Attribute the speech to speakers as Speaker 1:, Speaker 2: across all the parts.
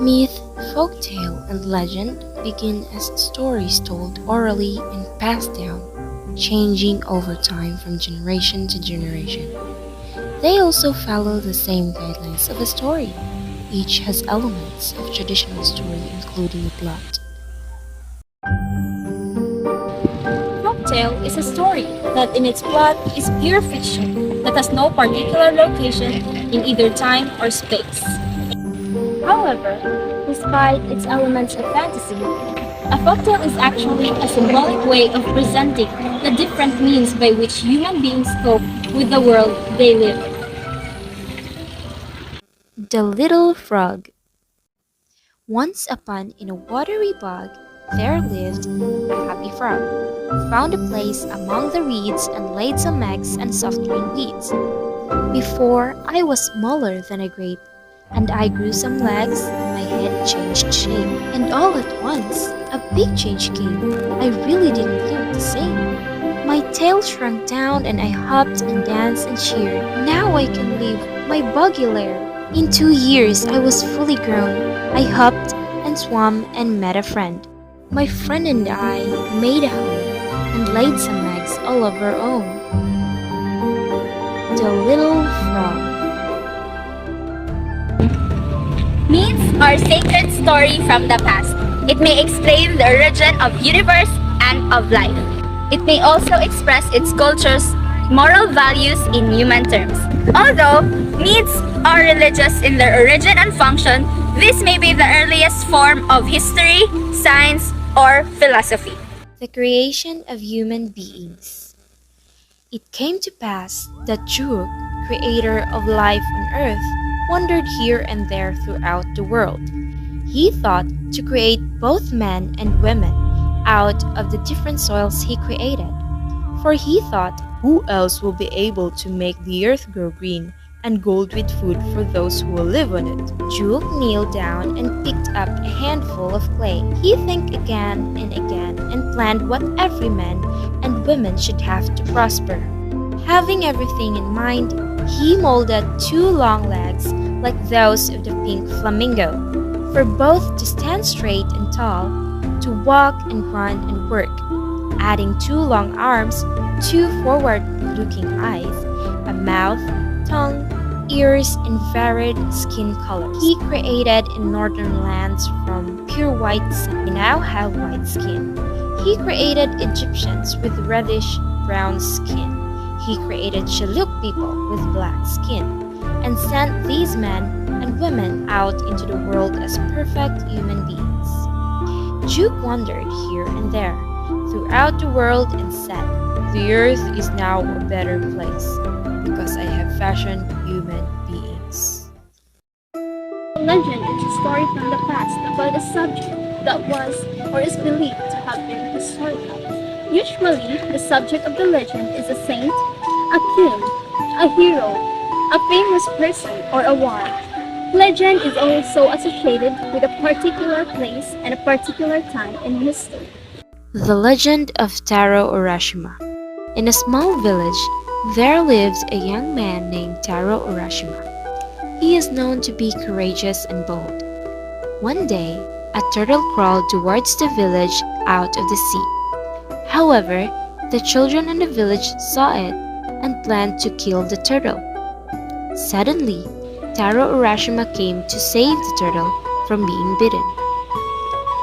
Speaker 1: Myth, folktale, and legend begin as stories told orally and passed down, changing over time from generation to generation. They also follow the same guidelines of a story. Each has elements of traditional story, including a plot.
Speaker 2: Folktale is a story that in its plot is pure fiction that has no particular location in either time or space. However, despite its elements of fantasy, a folktale is actually a symbolic way of presenting the different means by which human beings cope with the world they live in.
Speaker 1: The Little Frog. Once upon in a watery bog, there lived a happy frog, who found a place among the reeds and laid some eggs and soft green weeds. Before, I was smaller than a grape, and I grew some legs, and my head changed shape. And all at once, a big change came. I really didn't look the same. My tail shrunk down, and I hopped and danced and cheered. Now I can leave my boggy lair. In 2 years, I was fully grown. I hopped and swam and met a friend. My friend and I made a home and laid some eggs all of our own. The Little Frog.
Speaker 2: Myths are sacred story from the past. It may explain the origin of universe and of life. It may also express its culture's moral values in human terms. Although myths are religious in their origin and function, this may be the earliest form of history, science, or philosophy.
Speaker 1: The creation of human beings. It came to pass that Juuk, creator of life on earth, wandered here and there throughout the world. He thought to create both men and women out of the different soils he created. For he thought, who else will be able to make the earth grow green and gold with food for those who will live on it? Juuk kneeled down and picked up a handful of clay. He think again and planned what every man and woman should have to prosper. Having everything in mind, he molded 2 long legs like those of the pink flamingo, for both to stand straight and tall, to walk and run and work, adding 2 long arms, 2 forward-looking eyes, a mouth, tongue, ears, and varied skin colors. He created in northern lands from pure white sand. They now have white skin. He created Egyptians with reddish-brown skin. He created Shilluk people with black skin, and sent these men and women out into the world as perfect human beings. Juuk wandered here and there throughout the world and said, "The earth is now a better place, because I have fashioned human beings."
Speaker 2: Legend is a story from the past about a subject that was or is believed to have been historical. Usually, the subject of the legend is a saint, a king, a hero, a famous person, or a war. Legend is also associated with a particular place and a particular time in history.
Speaker 1: The Legend of Taro Urashima. In a small village, there lives a young man named Taro Urashima. He is known to be courageous and bold. One day, a turtle crawled towards the village out of the sea. However, the children in the village saw it and planned to kill the turtle. Suddenly, Taro Urashima came to save the turtle from being bitten.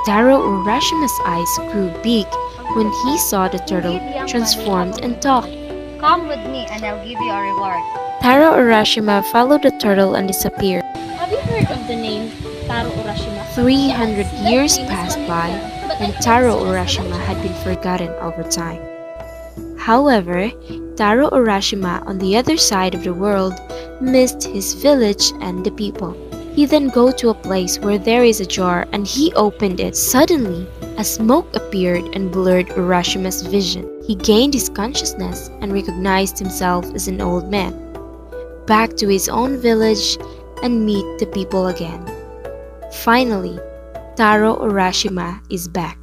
Speaker 1: Taro Urashima's eyes grew big when he saw the turtle transformed and talked.
Speaker 3: Come with me and I'll give you a reward.
Speaker 1: Taro Urashima followed the turtle and disappeared.
Speaker 2: Have you heard of the name Taro Urashima?
Speaker 1: 300 years passed by and Taro Urashima had been forgotten over time. However, Taro Urashima on the other side of the world missed his village and the people. He then go to a place where there is a jar and he opened it. Suddenly, a smoke appeared and blurred Urashima's vision. He gained his consciousness and recognized himself as an old man. Back to his own village and meet the people again. Finally, Taro Urashima is back.